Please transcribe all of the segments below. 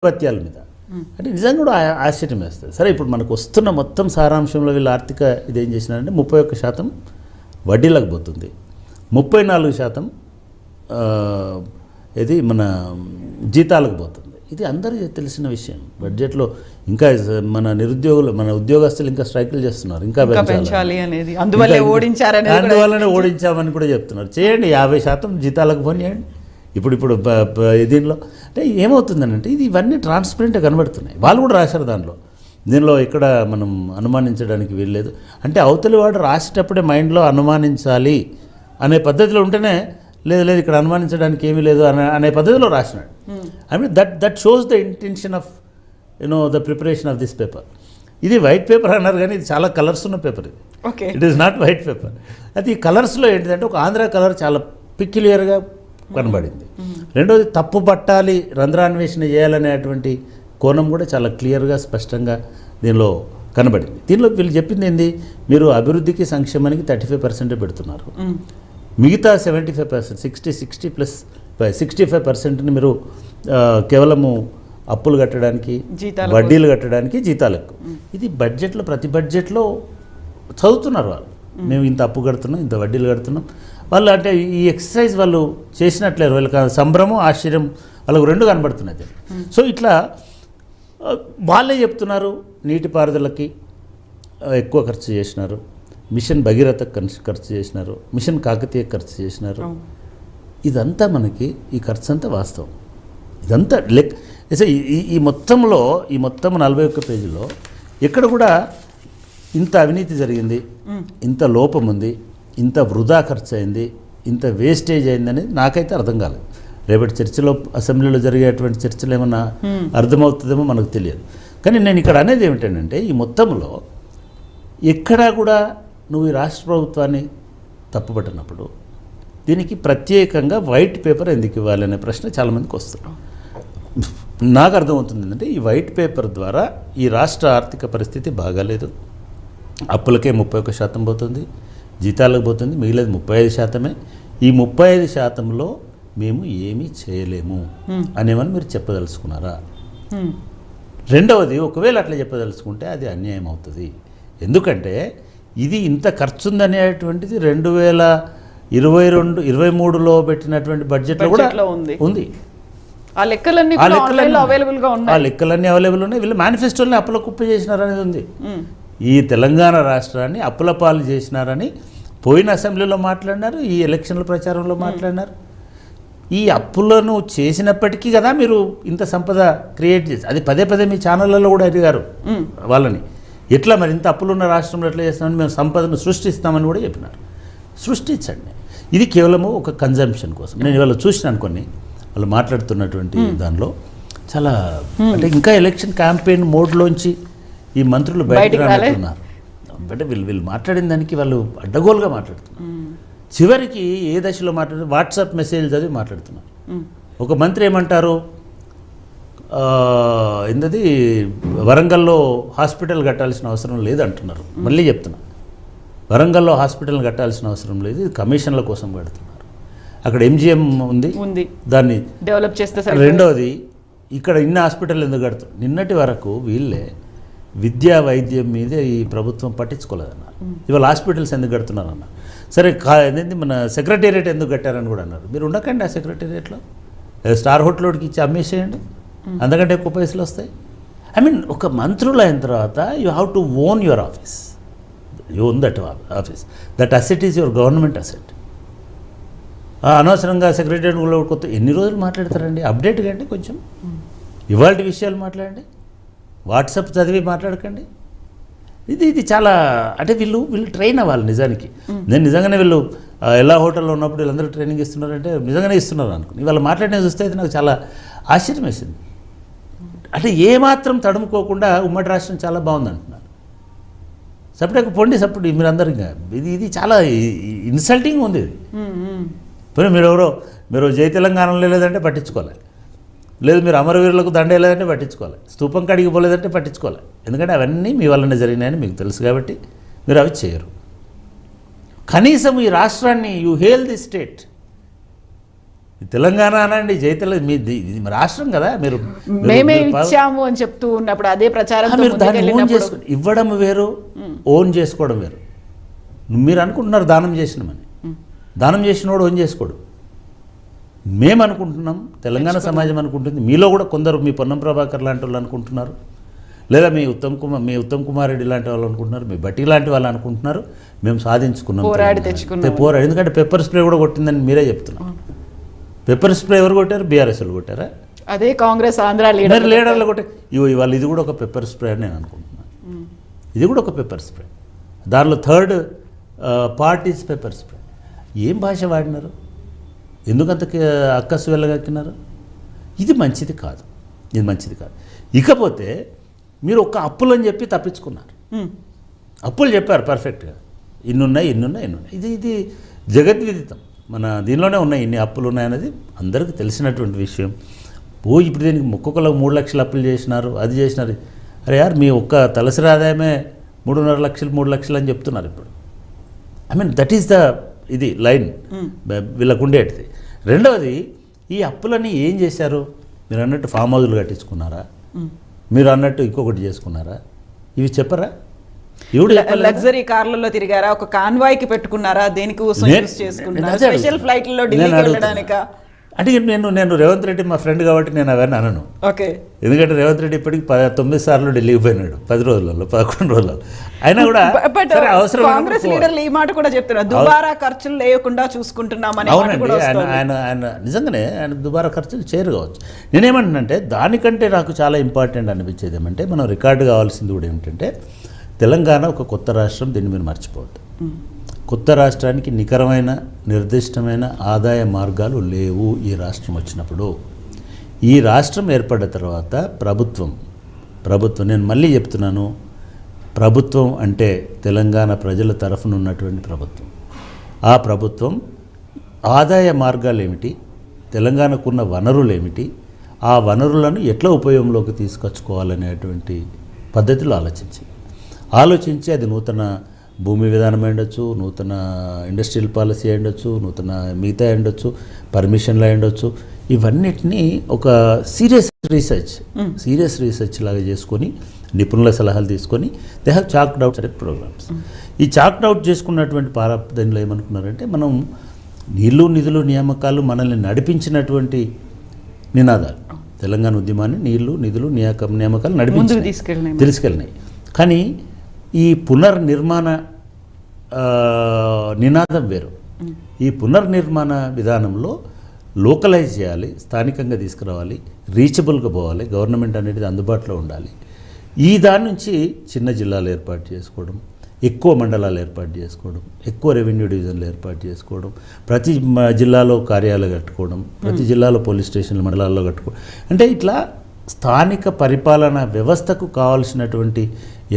పత్యాల మీద అంటే నిజంగా కూడా ఆశ్చర్యం వేస్తుంది. సరే ఇప్పుడు మనకు వస్తున్న మొత్తం సారాంశంలో వీళ్ళు ఆర్థిక ఇదేం చేసినారంటే 31% వడ్డీలకు పోతుంది, 34% ఇది మన జీతాలకు పోతుంది. ఇది అందరికీ తెలిసిన విషయం. బడ్జెట్లో ఇంకా మన నిరుద్యోగులు మన ఉద్యోగస్తులు ఇంకా స్ట్రైకులు చేస్తున్నారు, ఇంకా పెంచాలి అనేది, అందువల్లనే ఓడించామని కూడా చెప్తున్నారు. చేయండి 50% జీతాలకు పోనీయండి. ఇప్పుడు దీనిలో అంటే ఏమవుతుందనంటే ఇవన్నీ ట్రాన్స్పరెంట్గా కనబడుతున్నాయి. వాళ్ళు కూడా రాశారు దీనిలో ఇక్కడ మనం అనుమానించడానికి వీల్లేదు. అంటే అవతలి వాడు రాసేటప్పుడే మైండ్లో అనుమానించాలి అనే పద్ధతిలో ఉంటేనే లేదు ఇక్కడ అనుమానించడానికి ఏమీ లేదు అనే పద్ధతిలో రాసినాడు. I mean that shows the intention of the preparation of this paper. ఇది వైట్ పేపర్ అన్నారు కానీ ఇది చాలా కలర్స్ ఉన్న పేపర్. ఇది it is not white paper. అది ఈ కలర్స్లో ఏంటిదంటే ఒక ఆంధ్ర కలర్ చాలా పిక్యులియర్గా కనబడింది. రెండోది తప్పు పట్టాలి, రంధ్రాన్వేషణ చేయాలనేటువంటి కోణం కూడా చాలా క్లియర్గా స్పష్టంగా దీనిలో కనబడింది. దీనిలో వీళ్ళు చెప్పింది ఏంది, మీరు అభివృద్ధికి సంక్షేమానికి 35% పెడుతున్నారు, మిగతా 75% 65%ని మీరు కేవలము అప్పులు కట్టడానికి, వడ్డీలు కట్టడానికి, జీతాలకు. ఇది బడ్జెట్లో ప్రతి బడ్జెట్లో చదువుతున్నారు వాళ్ళు. మేము ఇంత అప్పు కడుతున్నాం, ఇంత వడ్డీలు కడుతున్నాం. వాళ్ళు అంటే ఈ ఎక్సర్సైజ్ వాళ్ళు చేసినట్లేరు. వాళ్ళకి సంభ్రమం ఆశ్చర్యం వాళ్ళకు రెండు కనబడుతున్నాయి. సో ఇట్లా వాళ్ళే చెప్తున్నారు నీటిపారుదలకి ఎక్కువ ఖర్చు చేసినారు, మిషన్ భగీరథ ఖర్చు చేసినారు, మిషన్ కాకతీయ ఖర్చు చేసినారు. ఇదంతా మనకి ఈ ఖర్చు అంతా వాస్తవం. ఇదంతా ఈ మొత్తంలో ఈ మొత్తం 41 పేజీలో ఎక్కడ కూడా ఇంత అవినీతి జరిగింది, ఇంత లోపం ఉంది, ఇంత వృధా ఖర్చు అయింది, ఇంత వేస్టేజ్ అయిందని నాకైతే అర్థం కాలేదు. రేపటి చర్చలో అసెంబ్లీలో జరిగేటువంటి చర్చలు ఏమన్నా అర్థమవుతుందేమో మనకు తెలియదు. కానీ నేను ఇక్కడ అనేది ఏమిటంటే ఈ మొత్తంలో ఎక్కడా కూడా నువ్వు ఈ రాష్ట్ర ప్రభుత్వాన్ని తప్పుపట్టినప్పుడు దీనికి ప్రత్యేకంగా వైట్ పేపర్ ఎందుకు ఇవ్వాలి అనే ప్రశ్న చాలామందికి వస్తుంది. నాకు అర్థమవుతుంది ఏంటంటే ఈ వైట్ పేపర్ ద్వారా ఈ రాష్ట్ర ఆర్థిక పరిస్థితి బాగాలేదు, అప్పులకే 31% పోతుంది, జీతాలకు పోతుంది, మిగిలేదు 35%. ఈ 35%లో మేము ఏమీ చేయలేము అనేమని మీరు చెప్పదలుచుకున్నారా? రెండవది, ఒకవేళ అట్లా చెప్పదలుచుకుంటే అది అన్యాయం అవుతుంది. ఎందుకంటే ఇది ఇంత ఖర్చు ఉందనేటువంటిది 2022-23లో పెట్టినటువంటి బడ్జెట్లో కూడా ఉంది. ఆ లెక్కలన్నీ అవైలబుల్ ఉన్నాయి. వీళ్ళు మేనిఫెస్టోని అప్పుల కుప్ప చేసినారనేది ఉంది. ఈ తెలంగాణ రాష్ట్రాన్ని అప్పుల పాలు చేసినారని పోయిన అసెంబ్లీలో మాట్లాడినారు, ఈ ఎలక్షన్ల ప్రచారంలో మాట్లాడినారు. ఈ అప్పులను చేసినప్పటికీ కదా మీరు ఇంత సంపద క్రియేట్ చేసి, అది పదే మీ ఛానళ్ళలో కూడా అడిగారు వాళ్ళని, ఎట్లా మరి ఇంత అప్పులు ఉన్న రాష్ట్రంలో ఎట్లా చేస్తామని, మేము సంపదను సృష్టిస్తామని కూడా చెప్పినారు. సృష్టించండి. ఇది కేవలము ఒక కన్జంప్షన్ కోసం. నేను ఇవాళ చూసినాను కొన్ని వాళ్ళు మాట్లాడుతున్నటువంటి దానిలో చాలా అంటే ఇంకా ఎలక్షన్ క్యాంపెయిన్ మోడ్లోంచి ఈ మంత్రులు బయటకు రానున్నారు. అంటే వీళ్ళు మాట్లాడిన దానికి వాళ్ళు అడ్డగోలుగా మాట్లాడుతున్నారు. చివరికి ఏ దశలో మాట్లాడుతున్నారు, వాట్సాప్ మెసేజ్ చదివి మాట్లాడుతున్నారు. ఒక మంత్రి ఏమంటారు, ఏంటది వరంగల్లో హాస్పిటల్ కట్టాల్సిన అవసరం లేదు అంటున్నారు. మళ్ళీ చెప్తున్నా, వరంగల్లో హాస్పిటల్ కట్టాల్సిన అవసరం లేదు, ఇది కమిషన్ల కోసం కడుతున్నారు. అక్కడ MGM ఉంది, దాన్ని డెవలప్ చేస్తే. రెండవది, ఇక్కడ ఇన్ని హాస్పిటల్ ఎందుకు కడుతున్నారు? నిన్నటి వరకు వీళ్ళే విద్యా వైద్యం మీద ఈ ప్రభుత్వం పట్టించుకోలేదన్నారు. ఇవాళ హాస్పిటల్స్ ఎందుకు కడుతున్నారన్న. సరే ఏంటి మన సెక్రటేరియట్ ఎందుకు కట్టారని కూడా అన్నారు. మీరు ఉండకండి ఆ సెక్రటేరియట్లో, స్టార్ హోటల్కి ఇచ్చి అమ్మేసేయండి, అంతకంటే ఎక్కువ పైసలు వస్తాయి. ఐ మీన్ ఒక మంత్రులు అయిన తర్వాత you have to own your office, you own that office, that asset is your government asset. అనవసరంగా సెక్రటేరియట్లో కొత్త ఎన్ని రోజులు మాట్లాడతారండి? అప్డేట్ కండి కొంచెం, ఇవాళ విషయాలు మాట్లాడండి, వాట్సాప్ చదివి మాట్లాడకండి. ఇది చాలా అంటే వీళ్ళు ట్రైన్ అవ్వాలి నిజానికి. నేను నిజంగానే వీళ్ళు ఎలా హోటల్లో ఉన్నప్పుడు వీళ్ళందరూ ట్రైనింగ్ ఇస్తున్నారంటే నిజంగానే ఇస్తున్నారు అనుకుని వాళ్ళు మాట్లాడిన చూస్తే అయితే నాకు చాలా ఆశ్చర్యం వేసింది. అంటే ఏమాత్రం తడుముకోకుండా ఉమ్మడి రాష్ట్రం చాలా బాగుంది అంటున్నారు. సపరేట్గా పొండి సప్పుడు మీరందరూ ఇంకా ఇది చాలా ఇన్సల్టింగ్ ఉంది. ఇది పోనీ మీరు జై తెలంగాణలో లేదంటే పట్టించుకోవాలి, లేదు మీరు అమరవీరులకు దండేయలేదంటే పట్టించుకోవాలి, స్తూపం కడిగి పోలేదంటే పట్టించుకోవాలి. ఎందుకంటే అవన్నీ మీ వల్లనే జరిగినాయని మీకు తెలుసు కాబట్టి మీరు అవి చేయరు. కనీసం ఈ రాష్ట్రాన్ని you hail the state, Telangana అనండి ఇది రాష్ట్రం కదా. మేమే ఇచ్చాము అని చెప్తూ ఉన్నప్పుడు అదే ప్రచారం మీరు దాన్ని ఓన్ చేసుకుని ఇవ్వడం వేరు, ఓన్ చేసుకోవడం వేరు. మీరు అనుకుంటున్నారు దానం చేసినామని, దానం చేసినోడు ఓన్ చేసుకోడు. మేము అనుకుంటున్నాం, తెలంగాణ సమాజం అనుకుంటుంది, మీలో కూడా కొందరు మీ పొన్నం ప్రభాకర్ లాంటి వాళ్ళు అనుకుంటున్నారు, లేదా మీ ఉత్తమ్ కుమార్ రెడ్డి లాంటి వాళ్ళు అనుకుంటున్నారు, మీ బట్టి లాంటి వాళ్ళు అనుకుంటున్నారు. మేము సాధించుకున్నాం, పోరాడి. ఎందుకంటే పెప్పర్ స్ప్రే కూడా కొట్టిందని మీరే చెప్తున్నారు. పెప్పర్ స్ప్రే ఎవరు కొట్టారు? బీఆర్ఎస్ వాళ్ళు కొట్టారా? అదే కాంగ్రెస్ ఆంధ్ర లీడర్లు కొట్టే ఇవాళ ఇది కూడా ఒక పెప్పర్ స్ప్రే అని నేను అనుకుంటున్నాను. ఇది కూడా ఒక పెప్పర్ స్ప్రే. దానిలో third part is pepper spray. ఏం భాష వాడినారు? ఎందుకంత అక్కసు వెళ్ళగక్కినారు? ఇది మంచిది కాదు, ఇది మంచిది కాదు. ఇకపోతే మీరు ఒక్క అప్పులు అని చెప్పి తప్పించుకున్నారు. అప్పులు చెప్పారు పర్ఫెక్ట్గా, ఇన్నున్నాయి. ఇది జగద్విదితం. మన దీనిలోనే ఉన్నాయి ఇన్ని అప్పులు ఉన్నాయనేది అందరికీ తెలిసినటువంటి విషయం. ఇప్పుడు దీనికి ఒక్కొక్కరు 3 లక్షలు అప్పులు చేసినారు, అది చేసినారు. అరే యార్, మీ ఒక్క తలసరి ఆదాయమే 3.5 లక్షలు 3 లక్షలు అని చెప్తున్నారు ఇప్పుడు. దట్ ఈస్ ద ఇది లైన్ వీళ్ళకు ఉండేటిది. రెండవది, ఈ అప్పులని ఏం చేశారు? మీరు అన్నట్టు ఫామ్ హౌజులు కట్టించుకున్నారా? మీరు అన్నట్టు ఇంకొకటి చేసుకున్నారా? ఇవి చెప్పరా? లగ్జరీ కార్లలో తిరిగారా? ఒక కాన్వాయ్కి పెట్టుకున్నారా? దేనికోసం యూస్ చేసుకున్నారా? స్పెషల్ ఫ్లైట్లలో ఢిల్లీకి వెళ్ళడానికా? అంటే నేను రేవంత్ రెడ్డి మా ఫ్రెండ్ కాబట్టి నేను అవన్నీ అనను. ఓకే. ఎందుకంటే రేవంత్ రెడ్డి ఇప్పటికి 9 సార్లు ఢిల్లీకి పోయినాడు, 10 రోజులలో 11 రోజులలో. అయినా కూడా అవసరం. కాంగ్రెస్ లీడర్లు ఈ మాట కూడా చెప్తున్నారు, దుబారా ఖర్చులు లేకుండా చూసుకుంటున్నామని. అవునండి, ఆయన నిజంగానే ఆయన దుబారా ఖర్చులు చేయరు కావచ్చు. నేనేమంటున్నానంటే దానికంటే నాకు చాలా ఇంపార్టెంట్ అనిపించేది ఏమంటే, మనం రికార్డు కావాల్సింది కూడా ఏమిటంటే, తెలంగాణ ఒక కొత్త రాష్ట్రం, దీన్ని మీరు మర్చిపోవద్దు. కొత్త రాష్ట్రానికి నికరమైన నిర్దిష్టమైన ఆదాయ మార్గాలు లేవు. ఈ రాష్ట్రం వచ్చినప్పుడు, ఈ రాష్ట్రం ఏర్పడ్డ తర్వాత ప్రభుత్వం నేను మళ్ళీ చెప్తున్నాను, ప్రభుత్వం అంటే తెలంగాణ ప్రజల తరఫున ఉన్నటువంటి ప్రభుత్వం. ఆ ప్రభుత్వం ఆదాయ మార్గాలు ఏమిటి, తెలంగాణకున్న వనరులు ఏమిటి, ఆ వనరులను ఎట్లా ఉపయోగంలోకి తీసుకొచ్చుకోవాలనేటువంటి పద్ధతిలో ఆలోచించి అది నూతన భూమి విధానం ఉండొచ్చు, నూతన ఇండస్ట్రియల్ పాలసీ ఉండొచ్చు, నూతన మిగతా ఉండొచ్చు, పర్మిషన్లు ఉండొచ్చు, ఇవన్నిటినీ ఒక సీరియస్ రీసెర్చ్ లాగా చేసుకొని, నిపుణుల సలహాలు తీసుకొని they have chalked out select programmes. ఈ చాక్డ్ అవుట్ చేసుకున్నటువంటి దానిలో ఏమనుకున్నారంటే, మనం నీళ్లు నిధులు నియామకాలు మనల్ని నడిపించినటువంటి నినాదాలు, తెలంగాణ ఉద్యమాన్ని నీళ్లు నిధులు నియామకాలు నడిపించి తీసుకెళ్ళినాయి. కానీ ఈ పునర్నిర్మాణ నినాదం వేరు. ఈ పునర్నిర్మాణ విధానంలో లోకలైజ్ చేయాలి, స్థానికంగా తీసుకురావాలి, రీచబుల్గా పోవాలి, గవర్నమెంట్ అనేది అందుబాటులో ఉండాలి. ఈ దాని నుంచి చిన్న జిల్లాలు ఏర్పాటు చేసుకోవడం, ఎక్కువ మండలాలు ఏర్పాటు చేసుకోవడం, ఎక్కువ రెవెన్యూ డివిజన్లు ఏర్పాటు చేసుకోవడం, ప్రతి జిల్లాలో కార్యాలయాలు కట్టుకోవడం, ప్రతి జిల్లాలో పోలీస్ స్టేషన్లు మండలాల్లో కట్టుకోవడం, అంటే ఇట్లా స్థానిక పరిపాలన వ్యవస్థకు కావాల్సినటువంటి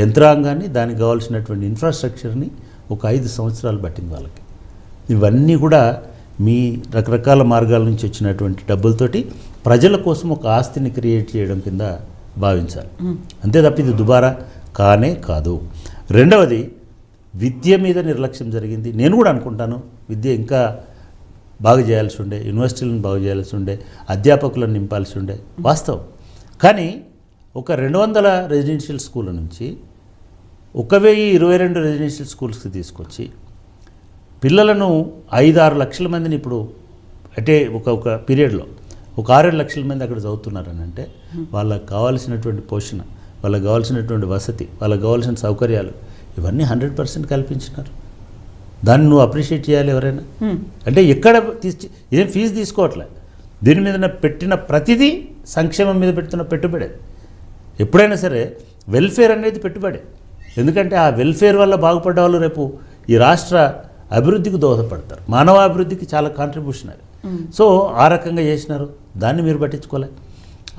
యంత్రాంగాన్ని, దానికి కావాల్సినటువంటి ఇన్ఫ్రాస్ట్రక్చర్ని ఒక 5 సంవత్సరాలు పట్టింది వాళ్ళకి. ఇవన్నీ కూడా మీ రకరకాల మార్గాల నుంచి వచ్చినటువంటి డబ్బులతోటి ప్రజల కోసం ఒక ఆస్తిని క్రియేట్ చేయడం కింద భావించాలి. అంతే తప్ప ఇది దుబారా కాదు. రెండవది, విద్య మీద నిర్లక్ష్యం జరిగింది. నేను కూడా అనుకుంటాను విద్య ఇంకా బాగా చేయాల్సి ఉండే, యూనివర్సిటీలను బాగు చేయాల్సి ఉండే, అధ్యాపకులను నింపాల్సి ఉండే, వాస్తవం. కానీ ఒక 200 రెసిడెన్షియల్ స్కూళ్ళ నుంచి 1022 రెసిడెన్షియల్ స్కూల్స్కి తీసుకొచ్చి పిల్లలను 5-6 లక్షల మందిని ఇప్పుడు అంటే ఒక పీరియడ్లో ఒక 6-7 లక్షల మంది అక్కడ చదువుతున్నారని అంటే, వాళ్ళకి కావాల్సినటువంటి పోషణ, వాళ్ళకి కావాల్సినటువంటి వసతి, వాళ్ళకి కావాల్సిన సౌకర్యాలు ఇవన్నీ 100% కల్పించినారు. దాన్ని నువ్వు అప్రిషియేట్ చేయాలి ఎవరైనా. అంటే ఎక్కడ ఏం ఫీజు తీసుకోవట్లే, దీని మీద పెట్టిన ప్రతిదీ సంక్షేమం మీద పెడుతున్న పెట్టుబడే. ఎప్పుడైనా సరే వెల్ఫేర్ అనేది పెట్టుబడే. ఎందుకంటే ఆ వెల్ఫేర్ వల్ల బాగుపడ్డ వాళ్ళు రేపు ఈ రాష్ట్ర అభివృద్ధికి దోహదపడతారు. మానవాభివృద్ధికి చాలా కాంట్రిబ్యూషన్ అది. సో ఆ రకంగా చేసినారు, దాన్ని మీరు పట్టించుకోలే.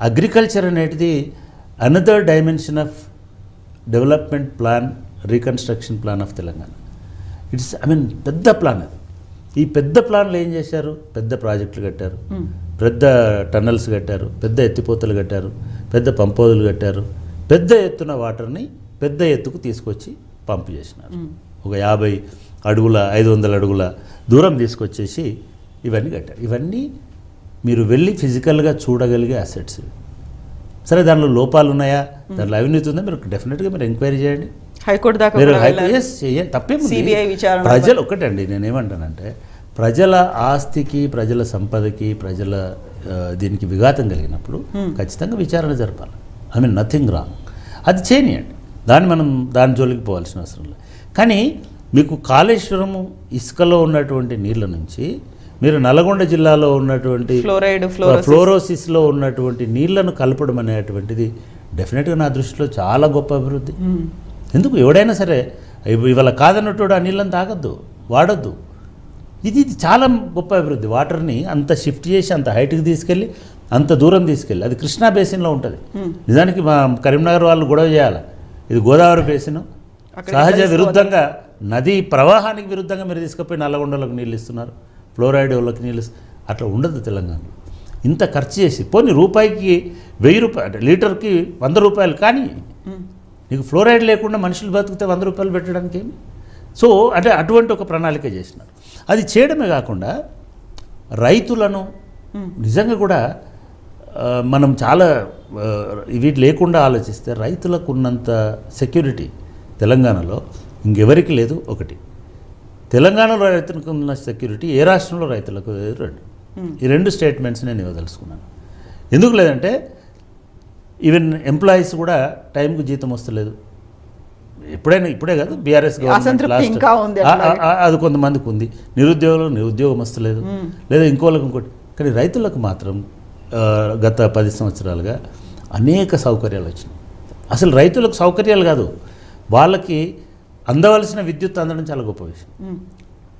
అగ్రికల్చర్ అనేది another dimension of development plan, reconstruction plan of Telangana. It's పెద్ద ప్లాన్ అది. ఈ పెద్ద ప్లాన్లో ఏం చేశారు? పెద్ద ప్రాజెక్టులు కట్టారు, పెద్ద టన్నల్స్ కట్టారు, పెద్ద ఎత్తిపోతలు కట్టారు, పెద్ద పంపోదులు కట్టారు, పెద్ద ఎత్తున వాటర్ని పెద్ద ఎత్తుకు తీసుకొచ్చి పంపు చేసినారు. ఒక 50 అడుగుల 500 అడుగుల దూరం తీసుకొచ్చేసి ఇవన్నీ కట్టారు. ఇవన్నీ మీరు వెళ్ళి ఫిజికల్గా చూడగలిగే అసెట్స్. సరే దానిలో లోపాలు ఉన్నాయా, దాంట్లో అవినీతి ఉందా, మీరు డెఫినెట్గా మీరు ఎంక్వైరీ చేయండి. హైకోర్టు దాకా మీరు తప్పేముంది. ప్రజలు ఒకటండి, నేనేమంటానంటే ప్రజల ఆస్తికి, ప్రజల సంపదకి, ప్రజల దీనికి విఘాతం కలిగినప్పుడు ఖచ్చితంగా విచారణ జరపాలి. ఐ మీన్ నథింగ్ రాంగ్, అది చేయనియండి, దాని జోలికి పోవాల్సిన అవసరం లేదు. కానీ మీకు కాళేశ్వరము ఇసుకలో ఉన్నటువంటి నీళ్ళ నుంచి మీరు నల్గొండ జిల్లాలో ఉన్నటువంటి ఫ్లోరోసిస్లో ఉన్నటువంటి నీళ్లను కలపడం అనేటువంటిది డెఫినెట్గా నా దృష్టిలో చాలా గొప్ప అభివృద్ధి. ఎందుకు ఎవడైనా సరే ఇవాళ కాదన్నట్టు ఆ నీళ్ళని తాగొద్దు, వాడొద్దు. ఇది చాలా గొప్ప అభివృద్ధి. వాటర్ని అంత షిఫ్ట్ చేసి అంత హైట్కి తీసుకెళ్ళి అంత దూరం తీసుకెళ్ళి, అది కృష్ణా బేసిన్లో ఉంటుంది. నిజానికి మా కరీంనగర్ వాళ్ళు గొడవ చేయాలి, ఇది గోదావరి బేసిన్, సహజ విరుద్ధంగా నదీ ప్రవాహానికి విరుద్ధంగా మీరు తీసుకుపోయి నల్లగొండలకు నీళ్ళు ఇస్తున్నారు, ఫ్లోరైడ్ వాళ్ళకి నీళ్ళు. అట్లా ఉండదు తెలంగాణలో. ఇంత ఖర్చు చేసి పోనీ రూపాయికి 1000 రూపాయలు అంటే లీటర్కి 100 రూపాయలు, కానీ నీకు ఫ్లోరైడ్ లేకుండా మనుషులు బతికితే 100 రూపాయలు పెట్టడానికి ఏమి? సో అంటే అటువంటి ఒక ప్రణాళిక చేసినారు. అది చేయడమే కాకుండా రైతులను నిజంగా కూడా మనం చాలా వీటి లేకుండా ఆలోచిస్తే రైతులకు ఉన్నంత సెక్యూరిటీ తెలంగాణలో ఇంకెవరికి లేదు. ఒకటి, తెలంగాణలో రైతులకు ఉన్న సెక్యూరిటీ ఏ రాష్ట్రంలో రైతులకు లేదు. ఈ రెండు స్టేట్మెంట్స్ నేను ఇవ్వదలుచుకున్నాను. ఎందుకు లేదంటే ఈవెన్ ఎంప్లాయీస్ కూడా టైంకు జీతం వస్తలేదు. ఇప్పుడే కాదు, బీఆర్ఎస్ గవర్నమెంట్ అది కొంతమందికి ఉంది. నిరుద్యోగం వస్తలేదు, లేదా ఇంకోటి. కానీ రైతులకు మాత్రం గత 10 సంవత్సరాలుగా అనేక సౌకర్యాలు వచ్చినాయి. అసలు రైతులకు సౌకర్యాలు కాదు, వాళ్ళకి అందవలసిన విద్యుత్ అందడం చాలా గొప్ప విషయం.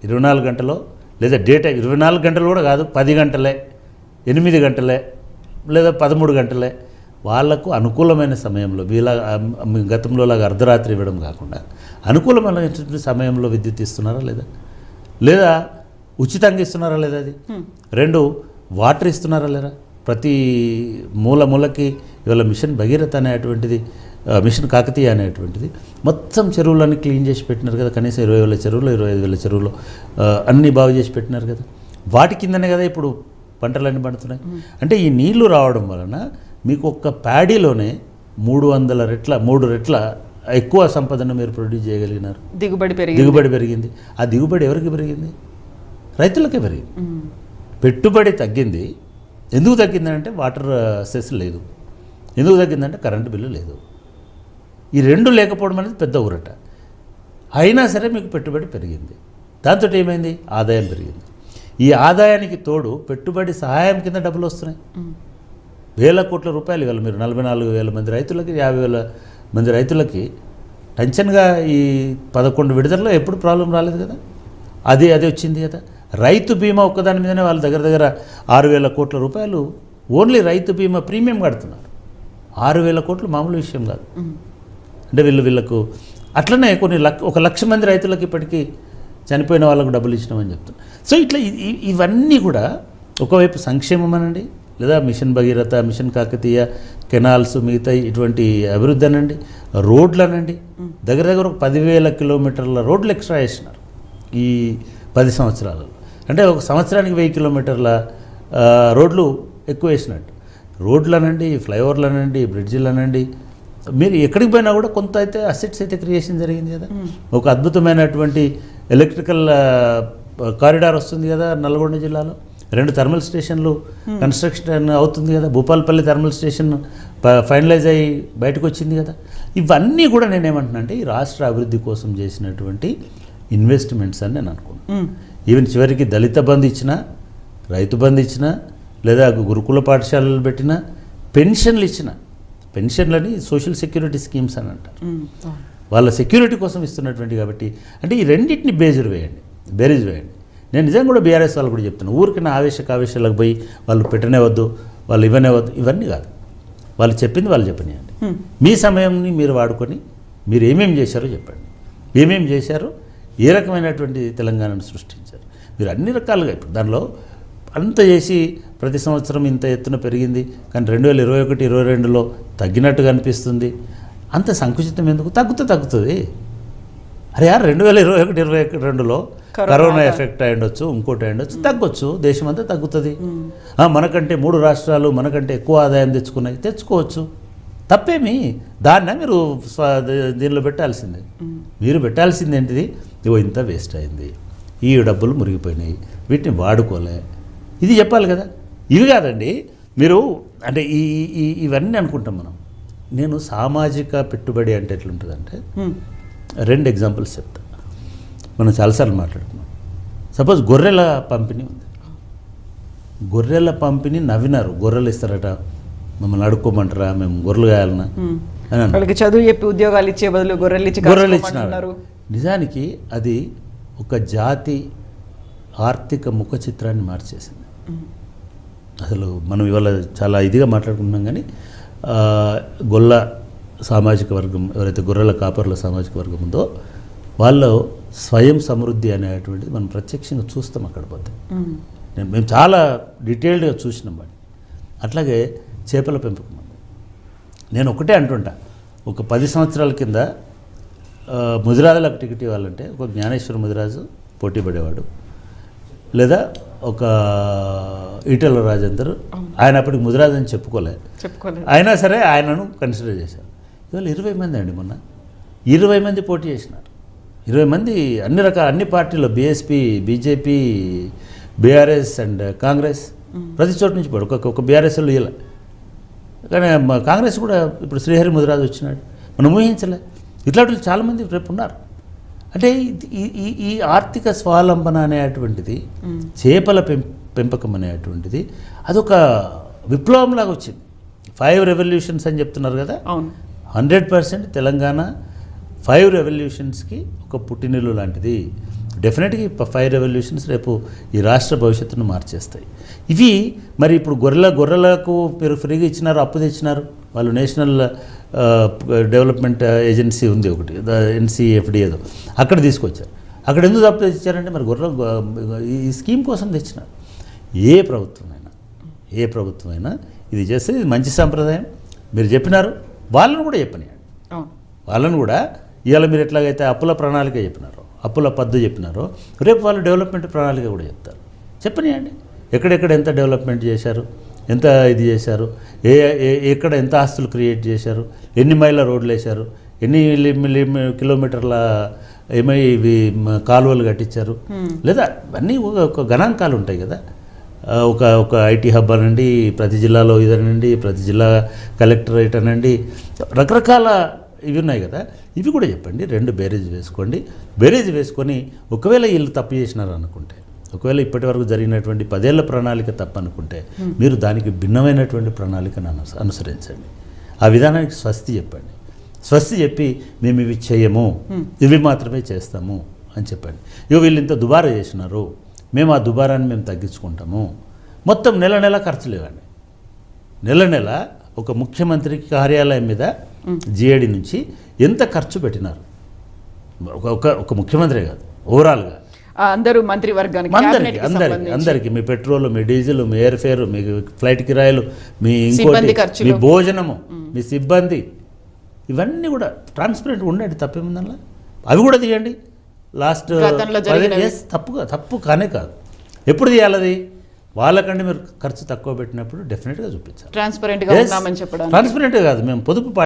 24 గంటలో లేదా డే టైం 24 గంటలు కూడా కాదు, 10 గంటలే, 8 గంటలే, లేదా 13 గంటలే వాళ్లకు అనుకూలమైన సమయంలో, గతంలో లాగా అర్ధరాత్రి ఇవ్వడం కాకుండా అనుకూలమైన సమయంలో విద్యుత్ ఇస్తున్నారా లేదా ఉచితంగా ఇస్తున్నారా లేదా, అది 2 వాటర్ ఇస్తున్నారా లేదా, ప్రతి మూలకి ఇవాళ మిషన్ భగీరథ అనేటువంటిది, మిషన్ కాకతీయ అనేటువంటిది మొత్తం చెరువులన్నీ క్లీన్ చేసి పెట్టినారు కదా. కనీసం 20,000 చెరువులు 25,000 చెరువులు అన్నీ బాగు చేసి పెట్టినారు కదా. వాటి కిందనే కదా ఇప్పుడు పంటలన్నీ పండుతున్నాయి. అంటే ఈ నీళ్లు రావడం వలన మీకు ఒక్క ప్యాడీలోనే 3 రెట్ల ఎక్కువ సంపదను మీరు ప్రొడ్యూస్ చేయగలిగినారు. దిగుబడి పెరిగింది. ఆ దిగుబడి ఎవరికి పెరిగింది? రైతులకే పెరిగింది. పెట్టుబడి తగ్గింది. ఎందుకు తగ్గిందంటే వాటర్ సెస్ లేదు. ఎందుకు తగ్గిందంటే కరెంటు బిల్లు లేదు. ఈ 2 లేకపోవడం అనేది పెద్ద ఊరట. అయినా సరే మీకు పెట్టుబడి పెరిగింది. దాంతో ఏమైంది? ఆదాయం పెరిగింది. ఈ ఆదాయానికి తోడు పెట్టుబడి సహాయం కింద డబ్బులు వస్తున్నాయి. 1,000 కోట్ల రూపాయలు ఇవాళ మీరు 44,000 మంది రైతులకి, 50,000 మంది రైతులకి టెన్షన్గా ఈ 11 విడతల్లో ఎప్పుడు ప్రాబ్లం రాలేదు కదా. అది వచ్చింది కదా. రైతు బీమా ఒక్కదాని మీదనే వాళ్ళ దగ్గర 6,000 కోట్ల రూపాయలు ఓన్లీ రైతు బీమా ప్రీమియం కడుతున్నారు. 6,000 కోట్లు మామూలు విషయం కాదు. అంటే వీళ్ళకు అట్లనే కొన్ని 1,00,000 మంది రైతులకి ఇప్పటికీ చనిపోయిన వాళ్ళకు డబ్బులు ఇచ్చినామని చెప్తున్నారు. సో ఇట్లా ఇవన్నీ కూడా ఒకవైపు సంక్షేమం అనండి, లేదా mission Bhagiratha, mission Kakatiya, canals, మిగతా ఇటువంటి అభివృద్ధి అనండి, రోడ్లు అనండి, దగ్గర ఒక 10,000 కిలోమీటర్ల రోడ్లు ఎక్స్ట్రా వేసినారు ఈ 10 సంవత్సరాలలో. అంటే ఒక సంవత్సరానికి 1000 కిలోమీటర్ల రోడ్లు ఎక్కువ వేసినట్టు. రోడ్లు అనండి, ఫ్లైఓవర్లు అనండి, బ్రిడ్జిలు అనండి, మీరు ఎక్కడికి పోయినా కూడా కొంత అయితే అసెట్స్ అయితే క్రియేషన్ జరిగింది కదా. ఒక అద్భుతమైనటువంటి ఎలక్ట్రికల్ కారిడార్ వస్తుంది కదా నల్గొండ జిల్లాలో. 2 థర్మల్ స్టేషన్లు కన్స్ట్రక్షన్ అవుతుంది కదా. భూపాలపల్లి థర్మల్ స్టేషన్ ఫైనలైజ్ అయ్యి బయటకు వచ్చింది కదా. ఇవన్నీ కూడా నేనేమంటున్నా అంటే ఈ రాష్ట్ర అభివృద్ధి కోసం చేసినటువంటి ఇన్వెస్ట్మెంట్స్ అని నేను అనుకున్నాను. ఈవెన్ చివరికి దళిత బంధు ఇచ్చినా, రైతు బంధు ఇచ్చినా, లేదా గురుకుల పాఠశాలలు పెట్టినా, పెన్షన్లు ఇచ్చిన, పెన్షన్లని సోషల్ సెక్యూరిటీ స్కీమ్స్ అని అంటారు. వాళ్ళ సెక్యూరిటీ కోసం ఇస్తున్నటువంటి కాబట్టి అంటే ఈ రెండింటిని బేరీజ్ వేయండి. నేను నిజంగా కూడా బీఆర్ఎస్ వాళ్ళు కూడా చెప్తున్నాను, ఊరికి నా ఆవేశాలకు పోయి వాళ్ళు పెట్టనేవద్దు, వాళ్ళు ఇవ్వనేవద్దు, ఇవన్నీ కాదు. వాళ్ళు చెప్పింది వాళ్ళు చెప్పనియండి. మీ సమయంని మీరు వాడుకొని మీరు ఏమేమి చేశారో చెప్పండి. ఏమేమి చేశారో, ఏ రకమైనటువంటి తెలంగాణను సృష్టించారు. మీరు అన్ని రకాలుగా ఇప్పుడు దానిలో అంత చేసి ప్రతి సంవత్సరం ఇంత ఎత్తున పెరిగింది, కానీ 2021-22లో తగ్గినట్టుగా అనిపిస్తుంది. అంత సంకుచితం ఎందుకు? తగ్గుతుంది. అరే యార్ 2021-22లో కరోనా ఎఫెక్ట్ అయ్యుండొచ్చు, ఇంకోటి అయ్యుండొచ్చు, తగ్గొచ్చు, దేశం అంతా తగ్గుతుంది. మనకంటే 3 రాష్ట్రాలు మనకంటే ఎక్కువ ఆదాయం తెచ్చుకున్నాయి, తెచ్చుకోవచ్చు, తప్పేమి. దాన్న మీరు దీనిలో పెట్టాల్సిందే. మీరు పెట్టాల్సింది ఏంటిది, ఇవో ఇంత వేస్ట్ అయింది, ఈ డబ్బులు మురిగిపోయినాయి, వీటిని వాడుకోలే, ఇది చెప్పాలి కదా. ఇవి కాదండి మీరు అంటే ఇవన్నీ అనుకుంటాం మనం. నేను సామాజిక పెట్టుబడి అంటే ఎట్లుంటుందంటే 2 ఎగ్జాంపుల్స్ చెప్తా. మనం చాలాసార్లు మాట్లాడుకున్నాం. సపోజ్ గొర్రెల పంపిణీ ఉంది. గొర్రెల పంపిణీ నవ్వినారు, గొర్రెలు ఇస్తారట, మమ్మల్ని అడుక్కోమంటారా, మేము గొర్రెలు కాయాలన్నా అని వాళ్ళకి చదువు చెప్పి ఉద్యోగాలు ఇచ్చే బదులు గొర్రెలు ఇచ్చినారు. నిజానికి అది ఒక జాతి ఆర్థిక ముఖ చిత్రాన్ని మార్చేసింది. అసలు మనం ఇవాళ చాలా ఇదిగా మాట్లాడుకుంటున్నాం, కానీ గొల్ల సామాజిక వర్గం, ఎవరైతే గొర్రెల కాపర్ల సామాజిక వర్గం ఉందో వాళ్ళు స్వయం సమృద్ధి అనేటువంటిది మనం ప్రత్యక్షంగా చూస్తాం అక్కడ పోతే. మేము చాలా డీటెయిల్డ్గా చూసినాం వాడిని. అట్లాగే చేపల పెంపకం. నేను ఒకటే అంటుంటా, ఒక 10 సంవత్సరాల కింద ముదిరాజులకు టికెట్ ఇవ్వాలంటే ఒక జ్ఞానేశ్వర ముదిరాజు పోటీ పడేవాడు, లేదా ఒక ఈటెల రాజేందర్, ఆయన అప్పటికి ముదిరాజు అని చెప్పుకోలేదు, అయినా సరే ఆయనను కన్సిడర్ చేశారు. ఇవాళ 20 మంది అండి, మొన్న 20 మంది పోటీ చేసినారు. 20 మంది అన్ని పార్టీలు, BSP, BJP, BRS and Congress, ప్రతి చోటు నుంచి పోడు. ఒక బీఆర్ఎస్లో ఇలా, కానీ కాంగ్రెస్ కూడా ఇప్పుడు శ్రీహరి ముదిరాజు వచ్చినాడు, మనం ఊహించలే. ఇట్లాంటి చాలామంది రేపు ఉన్నారు. అంటే ఈ ఆర్థిక స్వావలంబన అనేటువంటిది, చేపల పెంపకం అనేటువంటిది అదొక విప్లవంలాగా వచ్చింది. 5 రెవల్యూషన్స్ అని చెప్తున్నారు కదా, 100% తెలంగాణ 5 రెవల్యూషన్స్కి ఒక పుట్టినిల్లు లాంటిది. డెఫినెట్గా 5 రెవల్యూషన్స్ రేపు ఈ రాష్ట్ర భవిష్యత్తును మార్చేస్తాయి. ఇవి మరి ఇప్పుడు గొర్రెలకు మీరు ఫ్రీగా ఇచ్చినారు, అప్పు తెచ్చినారు, వాళ్ళు నేషనల్ డెవలప్మెంట్ ఏజెన్సీ ఉంది ఒకటి, NCFD ఏదో, అక్కడ తీసుకొచ్చారు. అక్కడ ఎందుకు అప్పు తెచ్చారంటే మరి ఈ స్కీమ్ కోసం తెచ్చినారు. ఏ ప్రభుత్వమైనా ఇది చేస్తే ఇది మంచి సాంప్రదాయం. మీరు చెప్పినారు, వాళ్ళను కూడా చెప్పనియండి. వాళ్ళను కూడా ఇవాళ మీరు ఎట్లాగైతే అప్పుల ప్రణాళిక చెప్పినారో, అప్పుల పద్దు చెప్పినారో, రేపు వాళ్ళు డెవలప్మెంట్ ప్రణాళిక కూడా చెప్తారు. చెప్పనియండి, ఎక్కడెక్కడ ఎంత డెవలప్మెంట్ చేశారు, ఎంత ఇది చేశారు, ఎక్కడ ఎంత ఆస్తులు క్రియేట్ చేశారు, ఎన్ని మైళ్ళ రోడ్లు వేశారు, ఎన్ని కిలోమీటర్ల ఇవి కాలువలు కట్టించారు, లేదా అన్నీ ఒక గణాంకాలు ఉంటాయి కదా. ఒక ఐటీ హబ్ అనండి, ప్రతి జిల్లాలో ఇదనండి, ప్రతి జిల్లా కలెక్టరేట్ అనండి, రకరకాల ఇవి ఉన్నాయి కదా. ఇవి కూడా చెప్పండి, 2 బేరేజ్ వేసుకోండి. బేరేజ్ వేసుకొని ఒకవేళ వీళ్ళు తప్పు చేసినారు అనుకుంటే, ఒకవేళ ఇప్పటి వరకు జరిగినటువంటి 10 ఏళ్ల ప్రణాళిక తప్పనుకుంటే, మీరు దానికి భిన్నమైనటువంటి ప్రణాళికను అనుసరించండి. ఆ విధానానికి స్వస్తి చెప్పండి. స్వస్తి చెప్పి మేము ఇవి చేయము, ఇవి మాత్రమే చేస్తాము అని చెప్పండి. వీళ్ళు ఇంత దుబారా చేసినారు, మేము ఆ దుబారాన్ని మేము తగ్గించుకుంటాము. మొత్తం నెల ఖర్చులు ఇవ్వండి. నెల ఒక ముఖ్యమంత్రి కార్యాలయం మీద జిఏడి నుంచి ఎంత ఖర్చు పెట్టినారు, ఒక ముఖ్యమంత్రి కాదు, ఓవరాల్గా అందరూ మంత్రివర్గానికి, అందరికీ మీ పెట్రోల్, మీ డీజిల్, మీ ఎయిర్ ఫేర్, మీ ఫ్లైట్ కిరాయిలు, మీ ఇంకోటి, మీ భోజనము, మీ సిబ్బంది, ఇవన్నీ కూడా ట్రాన్స్పరెంట్ ఉండండి. తప్పేముందల్లా అవి కూడా తీయండి. లాస్ట్ తప్పు కానే కాదు. ఎప్పుడు తీయాలది? వాళ్ళకంటే మీరు ఖర్చు తక్కువ పెట్టినప్పుడు డెఫినెట్గా చూపించాలి. ట్రాన్స్పరెంట్గా కాదు, మేము పొదుపు